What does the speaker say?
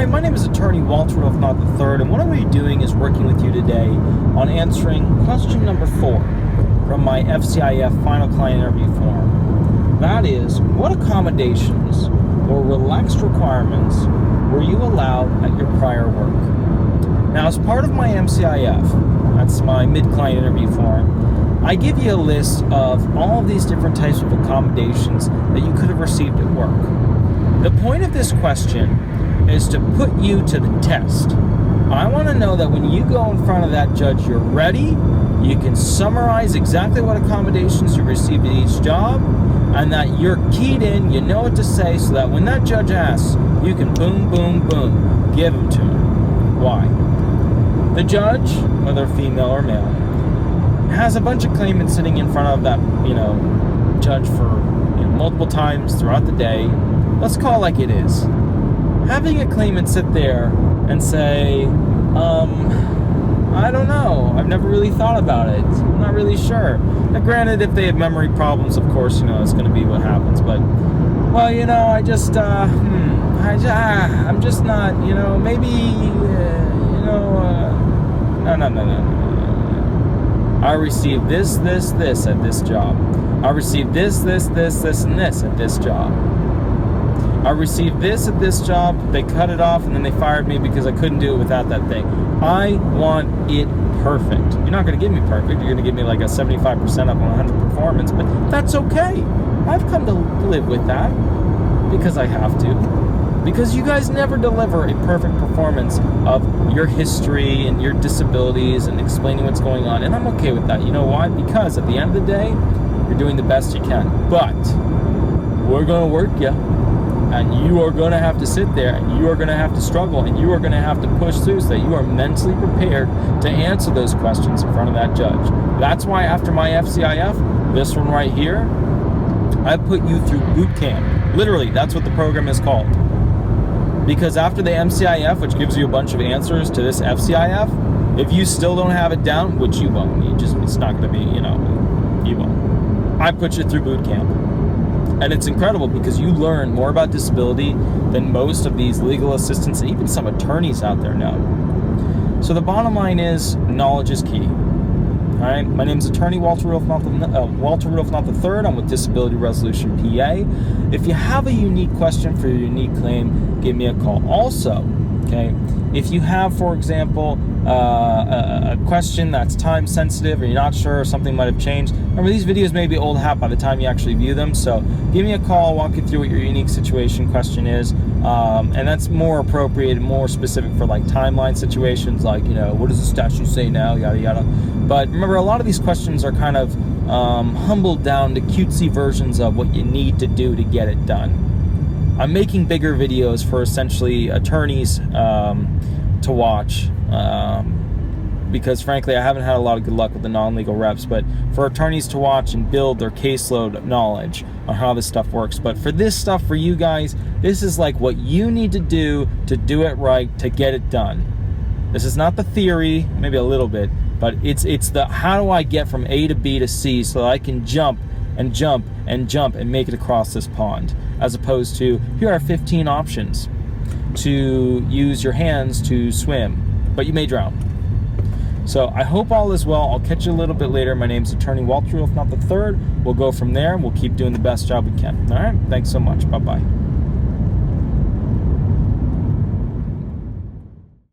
Hi, my name is attorney Walter Rudolph Hnot III, and what I'm going to be doing is working with you today on answering question number 4 from my FCIF final client interview form. That is, what accommodations or relaxed requirements were you allowed at your prior work? Now, as part of my MCIF, that's my mid-client interview form, I give you a list of all of these different types of accommodations that you could have received at work. The point of this question is to put you to the test. I want to know that when you go in front of that judge, you're ready, you can summarize exactly what accommodations you received at each job, and that you're keyed in, you know what to say, so that when that judge asks, you can boom, boom, boom, give them to him. Why? The judge, whether female or male, has a bunch of claimants sitting in front of that, judge for multiple times throughout the day. Let's call it like it is. Having a claimant sit there and say, I don't know, I've never really thought about it, I'm not really sure. Now, granted, if they have memory problems, of course, it's going to be what happens, but, well, I'm just not, maybe, no. I received this at this job. I received this, and this at this job. I received this at this job, they cut it off, and then they fired me because I couldn't do it without that thing. I want it perfect. You're not going to give me perfect. You're going to give me like a 75% up on 100 performance, but that's okay. I've come to live with that because I have to. Because you guys never deliver a perfect performance of your history and your disabilities and explaining what's going on, and I'm okay with that. You know why? Because at the end of the day, you're doing the best you can. But we're going to work you. And you are going to have to sit there, and you are going to have to struggle, and you are going to have to push through so that you are mentally prepared to answer those questions in front of that judge. That's why after my FCIF, this one right here, I put you through boot camp. Literally, that's what the program is called. Because after the MCIF, which gives you a bunch of answers to this FCIF, if you still don't have it down, which you won't, it's not going to be, you won't. I put you through boot camp. And it's incredible because you learn more about disability than most of these legal assistants and even some attorneys out there know. So the bottom line is, knowledge is key. All right, my name is attorney Walter Rudolph Hnot III. I'm with Disability Resolution PA. If you have a unique question for your unique claim, give me a call. Also, okay, if you have, for example, a question that's time sensitive or you're not sure or something might have changed, remember these videos may be old hat by the time you actually view them, so give me a call, walk you through what your unique situation question is, and that's more appropriate and more specific for like timeline situations, like, what does the statute say now, yada yada. But remember, a lot of these questions are kind of humbled down to cutesy versions of what you need to do to get it done. I'm making bigger videos for essentially attorneys to watch, because frankly I haven't had a lot of good luck with the non-legal reps, but for attorneys to watch and build their caseload knowledge on how this stuff works. But for this stuff, for you guys, this is like what you need to do it right to get it done. This is not the theory, maybe a little bit, but it's the how do I get from A to B to C so that I can jump and jump and jump and make it across this pond, as opposed to here are 15 options to use your hands to swim, but you may drown. So I hope all is well. I'll catch you a little bit later. My name's attorney Walter Rudolph Hnot III. We'll go from there, and we'll keep doing the best job we can. All right? Thanks so much. Bye-bye.